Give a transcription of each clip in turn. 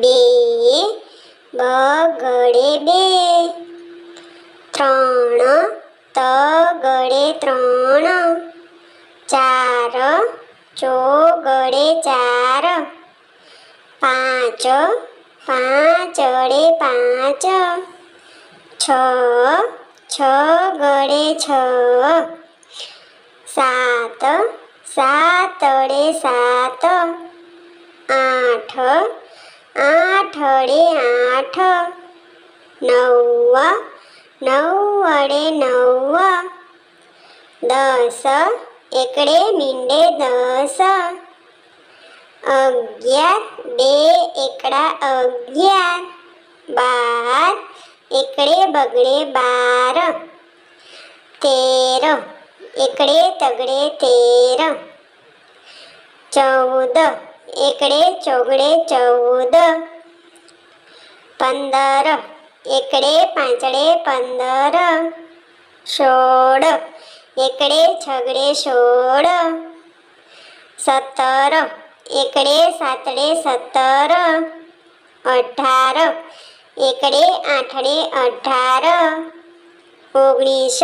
બે બગડે બે, ત્રણ તગડે ત્રણ, ચાર ચોગડે ચાર, પાંચ પાંચડે પાંચ, છ છગડે છ, સાત સાતડે સાત, આઠ આઠડે આઠ, નવ નવડે નવ, દસ એકડે મીંડે દસ, અગિયાર બે એકડા અગિયાર, બાર એકડે બગડે બાર, તેર એકડે તગડે તેર, ચૌદ એકડે ચોગડે ચૌદ, પંદર એકડે પાંચડે પંદર, સોળ એકડે છગડે સોળ, સત્તર એકડે સાતડે સત્તર, અઢાર એકડે આઠડે અઢાર, ઓગણીસ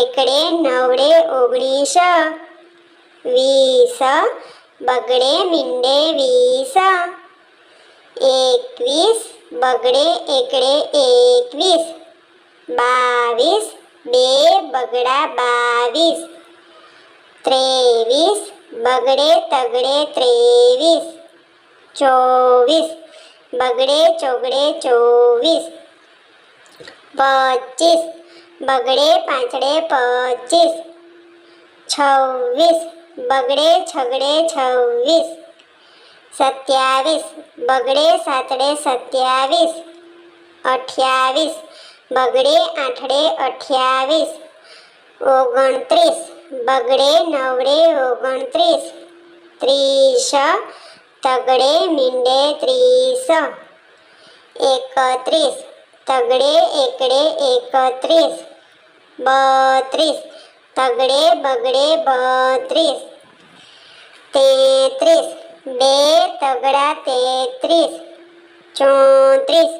એકડે નવડે ઓગણીસ, વીસ બગડે મીંડે વીસ, એકવીસ બગડે એકડે એકવીસ, બાવીસ બે બગડા બાવીસ, ત્રેવીસ બગડે તગડે ત્રેવીસ, ચોવીસ બગડે ચોગડે ચોવીસ, પચીસ બગડે પાંચડે પચીસ, છવ્વીસ બગડે છગડે છવ્વીસ, સત્યાવીસ બગડે સાતડે સત્યાવીસ, અઠ્યાવીસ બગડે આઠડે અઠ્યાવીસ, ઓગણત્રીસ બગડે નવડે ઓગણત્રીસ, ત્રીસ તગડે મીંડે ત્રીસ, એકત્રીસ તગડે એકડે એકત્રીસ, બત્રીસ તગડે બગડે બત્રીસ, તેત્રીસ બે તગડા તેત્રીસ, ચોત્રીસ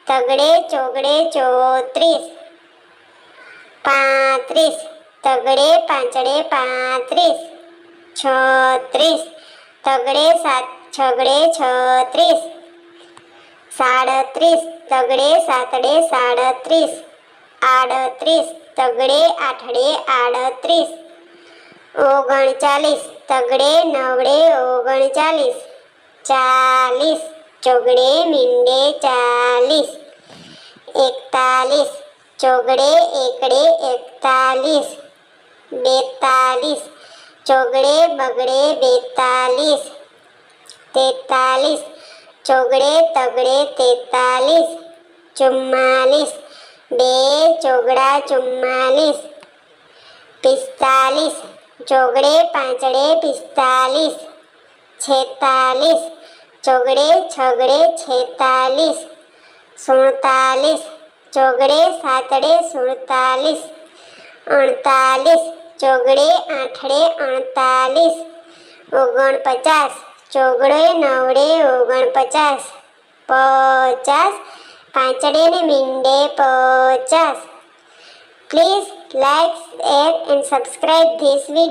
તગડે ચોગડે ચોત્રીસ, પાંત્રીસ તગડે પાંચડે પાંત્રીસ, છત્રીસ તગડે છગડે છત્રીસ, સાડત્રીસ તગડે સાતડે સાડત્રીસ, આડત્રીસ તગડે આઠડે આડત્રીસ, ઓગણચાલીસ તગડે નવડે ઓગણચાલીસ, ચાલીસ ચોગડે મીંડે ચાલીસ, એકતાલીસ ચોગડે એકડે એકતાલીસ, બેતાલીસ ચોગડે બગડે બેતાલીસ, તેતાલીસ ચોગડે તગડે તેતાલીસ, ચુમ્માલીસ બે ચોગડા ચુમ્માલીસ, પિસ્તાલીસ ચોગડે પાંચડે પિસ્તાલીસ, છેતાલીસ ચોગડે છગડે છેતાલીસ, સુડતાલીસ ચોગડે સાતડે સુડતાલીસ, અડતાલીસ ચોગડે આઠડે અડતાલીસ, ઓગણપચાસ ચોગડે નવડે ઓગણપચાસ, પચાસ પાંચડે ને મીંડે પચાસ. Please like, share and subscribe this video.